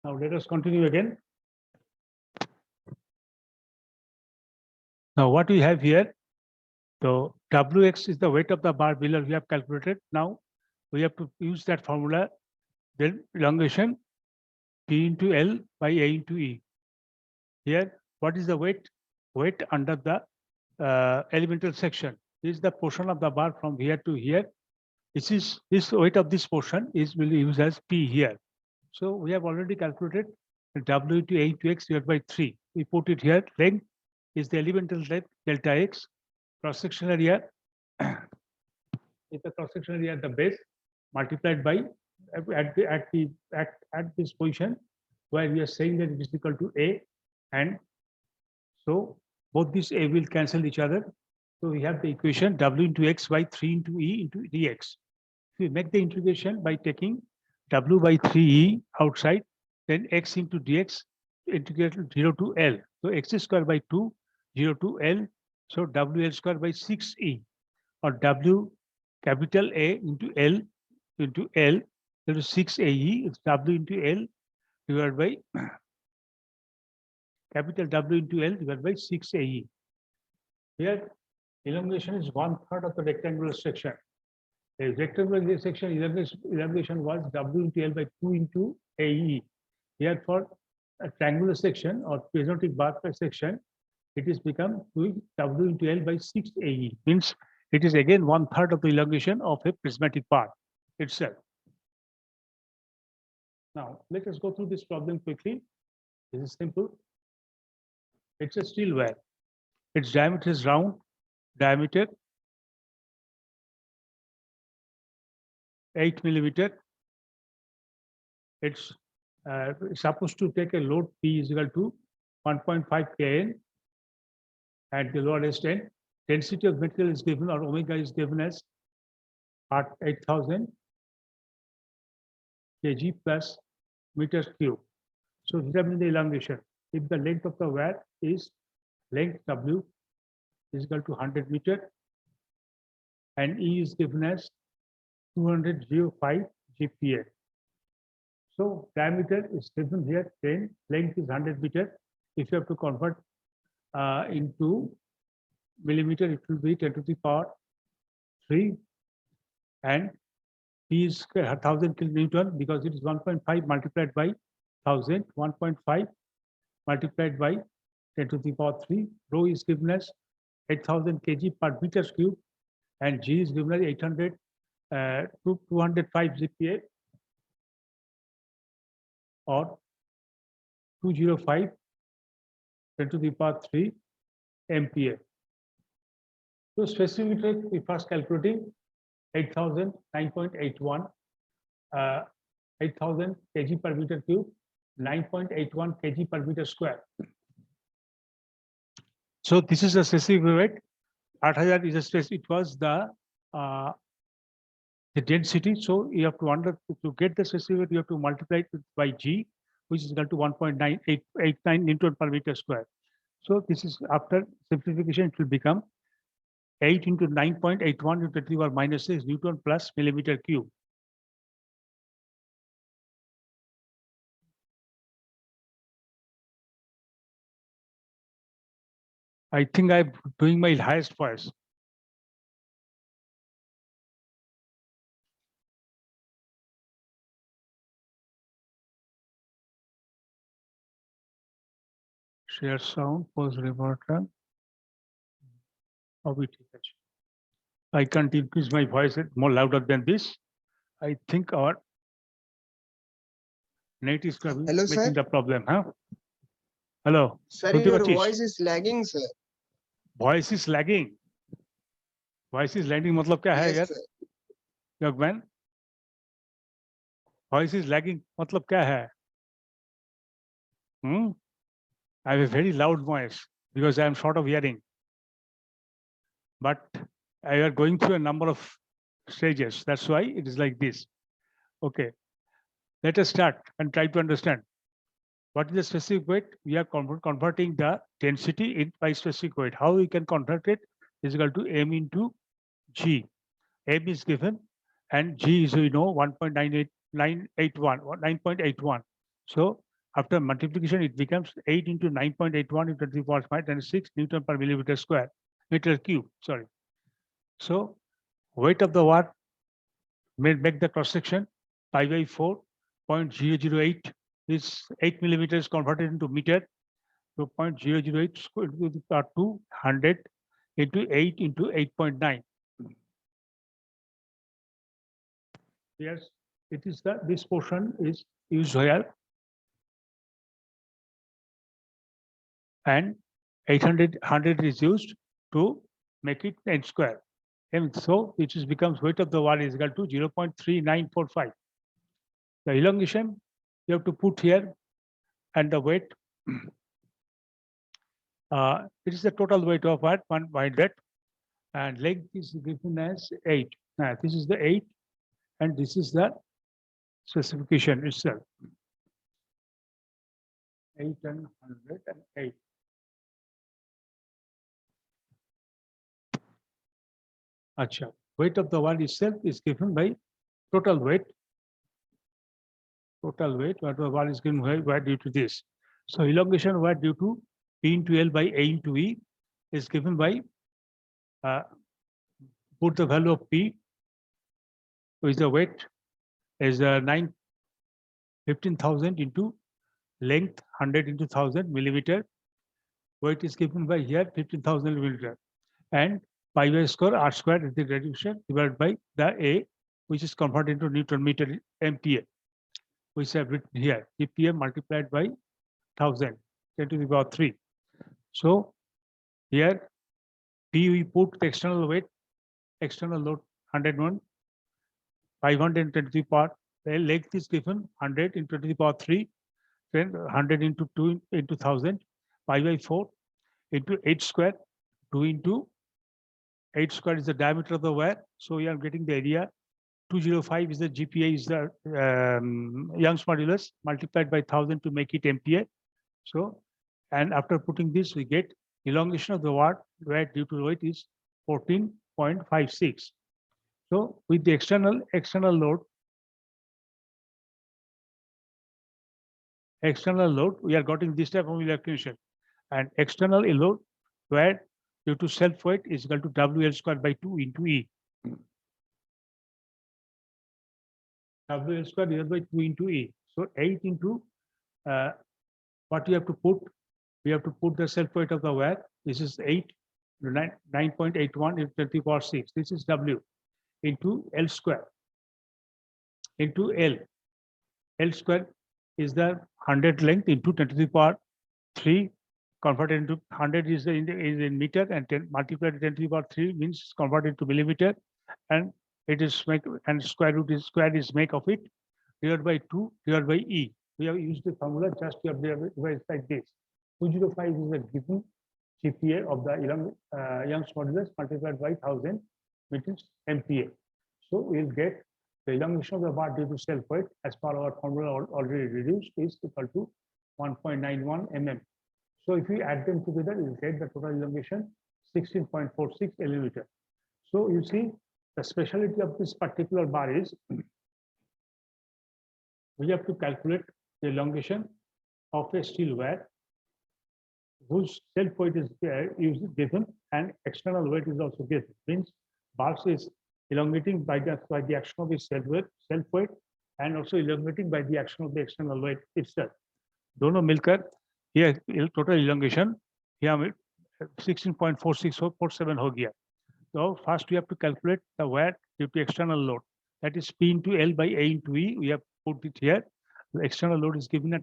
Now let us continue again. Now what we have here, so Wx is the weight of the bar below we have calculated. Now we have to use that formula, then elongation P into L by A into E. Here, what is the weight? Weight under the elemental section. This is the portion of the bar from here to here. This weight of this portion is will be used as P here. So we have already calculated W into A into X divided by 3. We put it here. Length is the elemental length delta X. Cross-sectional area is the cross-sectional area at the base multiplied by at this position where we are saying that it is equal to A, and so both these A will cancel each other. So we have the equation W into X by 3 into E into dx. If we make the integration by taking W by 3E outside, then X into dx integrate 0 to L. So X square by 2, 0 to L. So WL square by 6E, or W capital A into L into 6AE is W into L divided by capital W into L divided by 6AE. Here, elongation is 1/3 of the rectangular section. A rectangular section elongation was W into L by 2 into AE. Here, for a triangular section or prismatic bar section, it is become W into L by 6AE. Means it is again 1/3 of the elongation of a prismatic bar itself. Now, let us go through this problem quickly. This is simple. It's a steel wire. Its diameter is round, diameter 8 millimeter. It's supposed to take a load P is equal to 1.5 kN at the lower extent. Density of material is given, or omega is given as 8,000 kg plus meters cube. So determine the elongation. If the length of the wire is length W is equal to 100 meter, and E is given as 205 GPa. So diameter is given here 10, length is 100 meter. If you have to convert into millimeter, it will be 10 to the power 3, and P is 1000 kilonewton because it is 1.5 multiplied by 1000, 1.5 multiplied by 10 to the power 3. Rho is given as 8,000 kg per meter cube, and G is given as 800 to 205 GPa, or 205 10 to the power 3 MPa. So specific rate we first calculating 8,000, 9.81, 8,000 kg per meter cube, 9.81 kg per meter square. So this is a specific rate. 8,000 is a stress. It was the density. So you have to get the specific rate, you have to multiply it by G, which is equal to 1.9889 Newton per meter square. So this is after simplification, it will become 8 into 9.81 into 10 to the power minus 6 Newton plus millimeter cube. I think I'm doing my highest voice. Share sound, pause reporter. I can't increase my voice more louder than this. I think our net is Hello, making sir. the problem, huh? Hello. Sir, your voice is lagging, sir. Voice is lagging. Voice is lagging मतलब क्या है Yes, यार? sir. Young man. Voice is lagging मतलब क्या है? I have a very loud voice because I am short of hearing. But I are going through a number of stages. That's why it is like this. Okay. Let us start and try to understand. What is the specific weight? We are converting the density in by specific weight. How we can convert it is equal to M into G. M is given and G is, 1.981. So After multiplication, it becomes 8 into 9.81 into 10 to the power minus 6 Newton per millimeter square, meter cube, sorry. So weight of the wire may make the cross section pi by 4.008 is 8 millimeters converted into meter. So 0.008 square to the power 200 into 8 into 8.9. Yes, it is this portion is used here, and 800 is used to make it n square. And so it is becomes weight of the wire is equal to 0.3945. The elongation you have to put here, and the weight, it is the total weight of what 100, and length is given as 8. This is the 8, and this is the specification itself. 8 and 100 and 8. Acha. Weight of the wire itself is given by total weight. Total weight, what the wire is given by due to this. So elongation wire due to P into L by A into E is given by, put the value of P, which the weight is 15,000 into length 100 into 1000 millimeter. Weight is given by here 15,000 millimeter, and pi by square r square is the reduction divided by the A, which is converted into Newton meter MPa, which I have written here, GPM multiplied by 1000, 10 to the power 3. So here P we put the external weight, external load 101, 510 to the power, the length is given 100 into 10 to the power 3, then 100 into 2 into 1000, pi by 4 into 8 square, 2 into 8 square is the diameter of the wire. So we are getting the area. 205 is the GPA, is the Young's modulus, multiplied by 1000 to make it MPa. So, and after putting this, we get elongation of the wire where due to weight is 14.56. So with the external load, we are getting this type of electrocution, and external load where due to self weight is equal to WL square by 2 into E. WL square divided by 2 into E. So 8 into what you have to put, we have to put the self weight of the wire. This is 8, 9.81 into 10 to the power 6. This is W into L square into L. L square is the 100 length into 10 to the power 3 converted into 100 is in meter, and 10 multiplied to 10 to the power 3 means converted to millimeter, and it is make, and square is make of it divided by 2 divided by E. We have used the formula just to observe it like this. 205 is the given GPA of the Young's modulus multiplied by 1000, which is MPa. So we'll get the elongation of the bar due to self weight as per our formula already reduced is equal to 1.91 mm. So if we add them together, we'll get the total elongation 16.46 millimeter. So you see the specialty of this particular bar is we have to calculate the elongation of a steel wire whose self weight is given and external weight is also given. Means bars is elongating by the action of its self weight and also elongating by the action of the external weight itself. दोनों मिलकर ये total elongation here 16.4647 हो गया. So first we have to calculate the wire due to external load. That is P into L by A into E. We have put it here. The external load is given at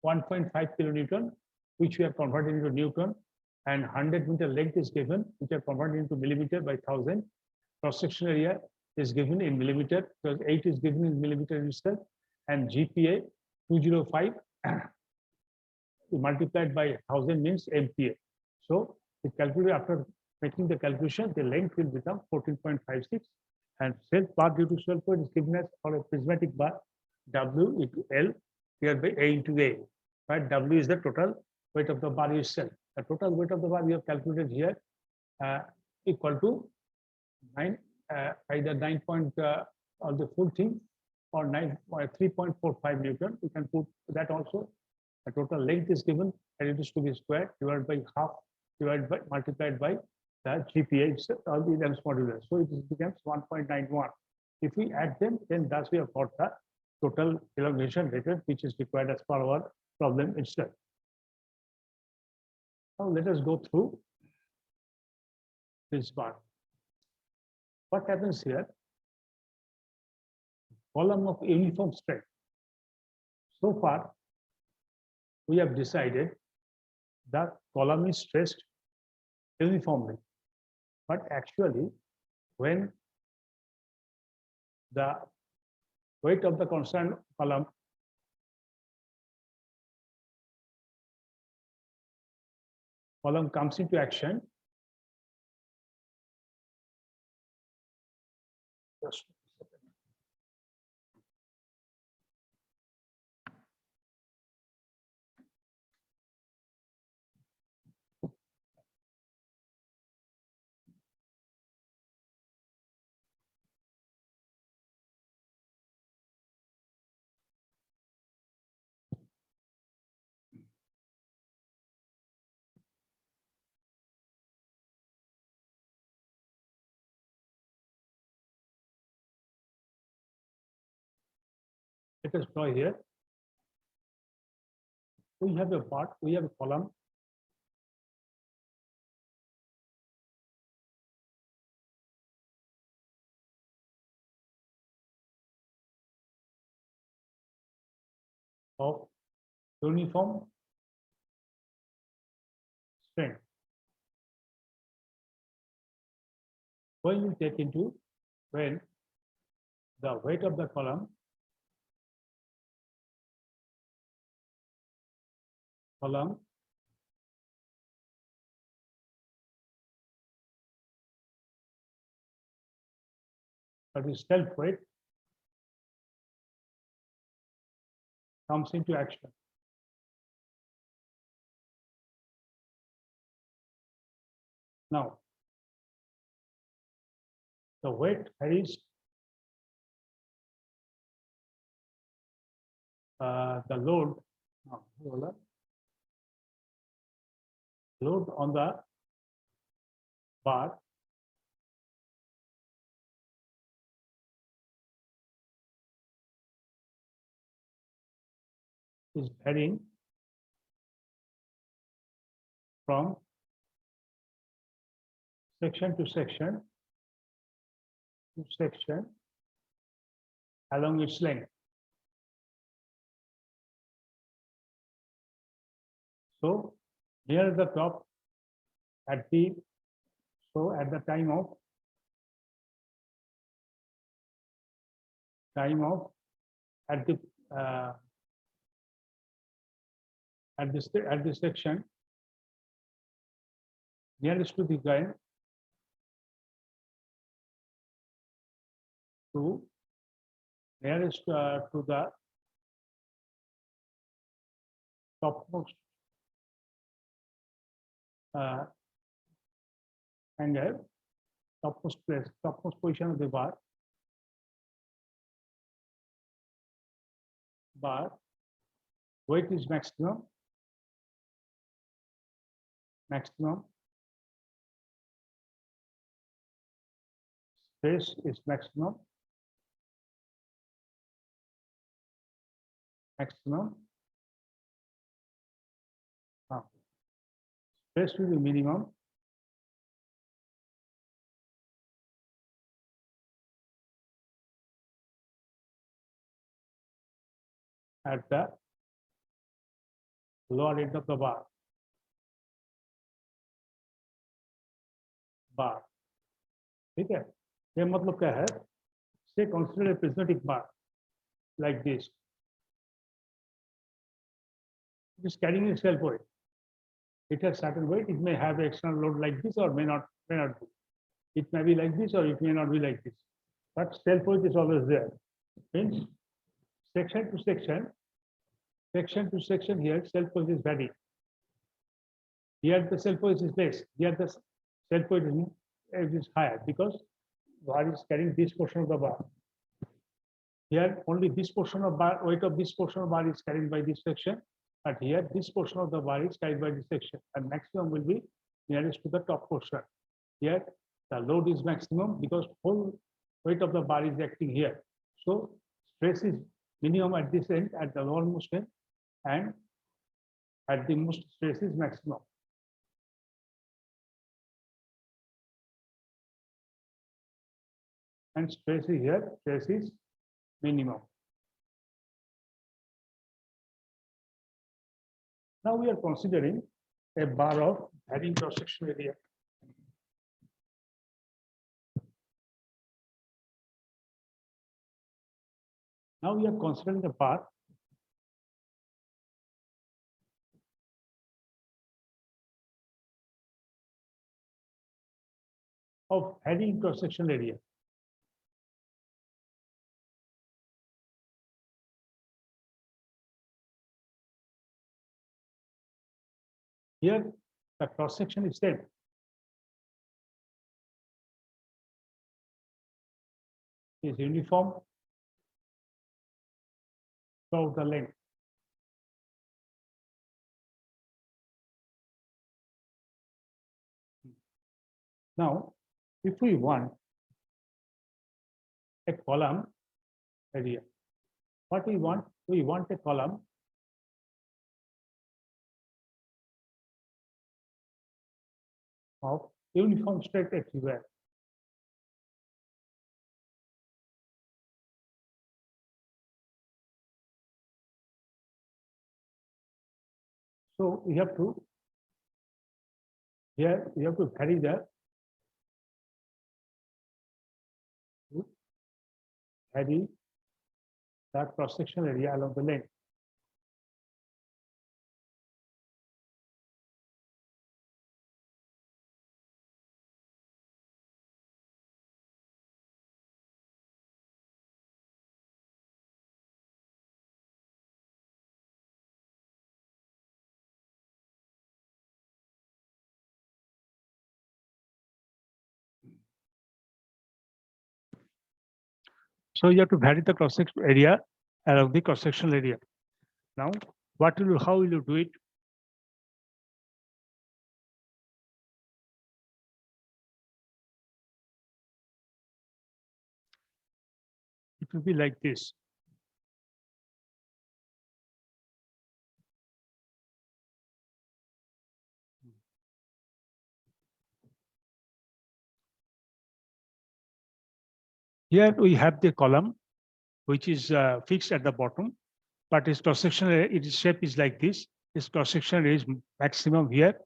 1.5 kilonewton, which we have converted into Newton, and 100 meter length is given, which are converted into millimeter by 1000. Cross-section area is given in millimeter, because 8 is given in millimeter itself, and GPA 205 multiplied by 1000 means MPa. So the calculate after making the calculation, the length will become 14.56, and self bar due to self weight is given as for a prismatic bar W into L here by A into A. Right? W is the total weight of the bar itself. The total weight of the bar we have calculated here equal to 9, either 9 point or the full thing or 3.45 Newton. You can put that also. The total length is given, and it is to be squared divided by half, multiplied by the GPA, all the Lamb's modulus. So it becomes 1.91. If we add them, then thus we have got the total elongation rated, which is required as per our problem itself. Now let us go through this part. What happens here? Column of uniform strength. So far, we have decided that column is stressed uniformly. But actually, when the weight of the concerned column comes into action, just a second. Let us draw here. We have a part, we have a column. Of uniform strength. When you take into when the weight of the column that is self weight comes into action. Now, the weight carries the load on the bar is varying from section to section along its length. So near the top at the time of at this section nearest to the ground to the topmost angle, topmost position of the bar weight is maximum space is maximum space will be minimum at the lower end of the bar. ठीक है, ये मतलब क्या है? Say consider a prismatic bar like this. It is carrying a self weight. It has certain weight. It may have external load like this, or may not be. It may be like this, or it may not be like this. But self weight is always there. Means section to section here self weight is varying. Here the self weight is less. Here the self weight is higher because bar is carrying this portion of the bar. Here only this portion of bar, weight of this portion of bar is carried by this section, but here this portion of the bar is carried by this section, and maximum will be nearest to the top portion. Here the load is maximum because whole weight of the bar is acting here. So stress is minimum at this end, at the lowermost end, and at the most stress is maximum. And stress is here, stress is minimum. Now we are considering a bar of varying cross-section area. Now we are considering a bar of varying cross-section area. Here the cross-section is same. Is uniform throughout the length. Now, if we want a column area, what we want a column of uniform strength everywhere. So we have to here we have to vary the cross-sectional area along the length. So you have to vary the cross-section area along the cross-sectional area. Now, how will you do it? It will be like this. Here we have the column, which is fixed at the bottom, but its cross-section its shape is like this. Its cross-section is maximum here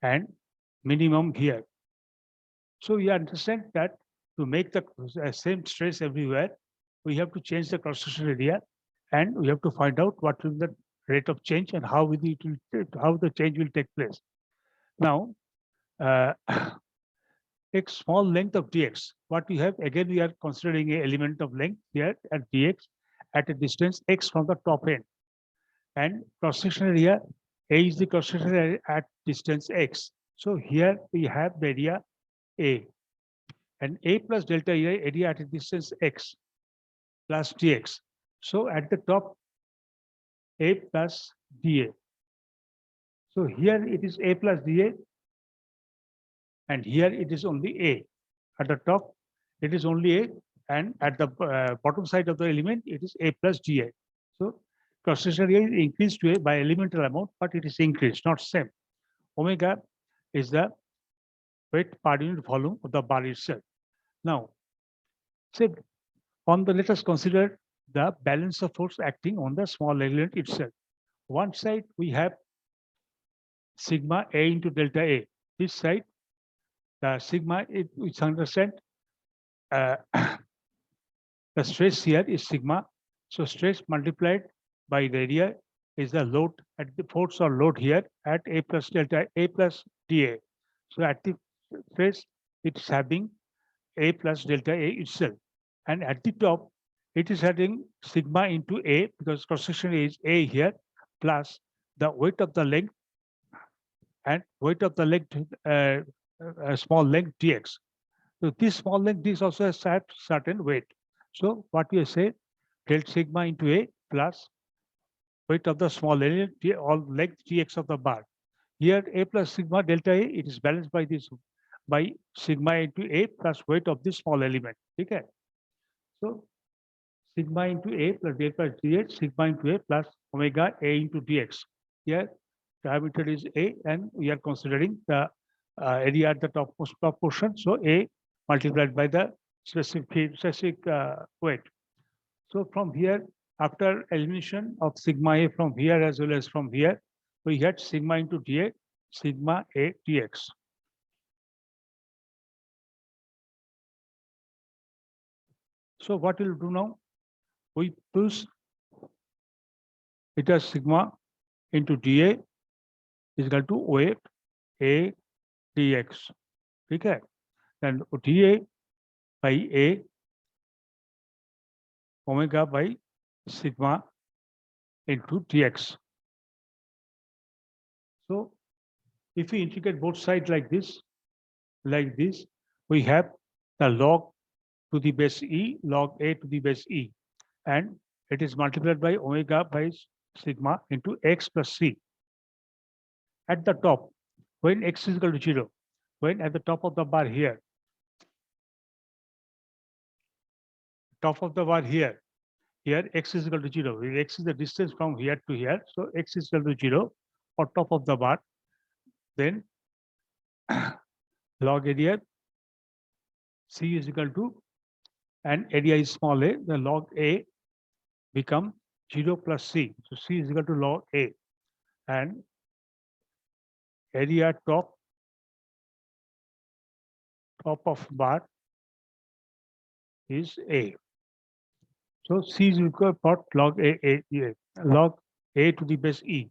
and minimum here. So you understand that to make the same stress everywhere, we have to change the cross-section area, and we have to find out what will the rate of change and how the change will take place. Now, take small length of dx. What we have, again, we are considering an element of length here at dx at a distance x from the top end. And cross-section area, A is the cross-section area at distance x. So here we have the area A. And A plus delta area at a distance x plus dx. So at the top, A plus dA. So here it is A plus dA, and here it is only A. At the top, it is only A, and at the bottom side of the element, it is A plus dA. So cross-section area is increased to A by elemental amount, but it is increased, not same. Omega is the weight per unit volume of the bar itself. Now, let us consider the balance of force acting on the small element itself. One side we have sigma A into delta A. This side, the sigma, we understand the stress here is sigma. So stress multiplied by the area is the load at the force or load here at A plus delta A plus dA. So at the stress, it's having A plus delta A itself. And at the top, it is having sigma into A because cross-section is A here plus the weight of the length and weight of the length, small length dx. So this small length is also has certain weight. So what we say, del sigma into A plus weight of the small element, all length Tx of the bar. Here A plus sigma delta A, it is balanced by this, by sigma into A plus weight of this small element. Okay. So sigma into A plus del plus dx, sigma into A plus omega A into dx. Here diameter is A and we are considering the area at the top portion. So A multiplied by the specific weight. So from here, after elimination of sigma A from here as well as from here, we get sigma into dA, sigma A dx. So what we'll do now? We push it as sigma into dA is equal to weight A dx. Okay. Then dA by A omega by sigma into dx. So if we integrate both sides like this, we have the log to the base E, log A to the base E, and it is multiplied by omega by sigma into x plus c. At the top, when x is equal to 0, when at the top of the bar here, here x is equal to 0. X is the distance from here to here, so x is equal to 0 or top of the bar. Then log area c is equal to, and area is small a, the log a become 0 plus c. So c is equal to log a, and area top of bar is a. So c is equal to log log a to the base e.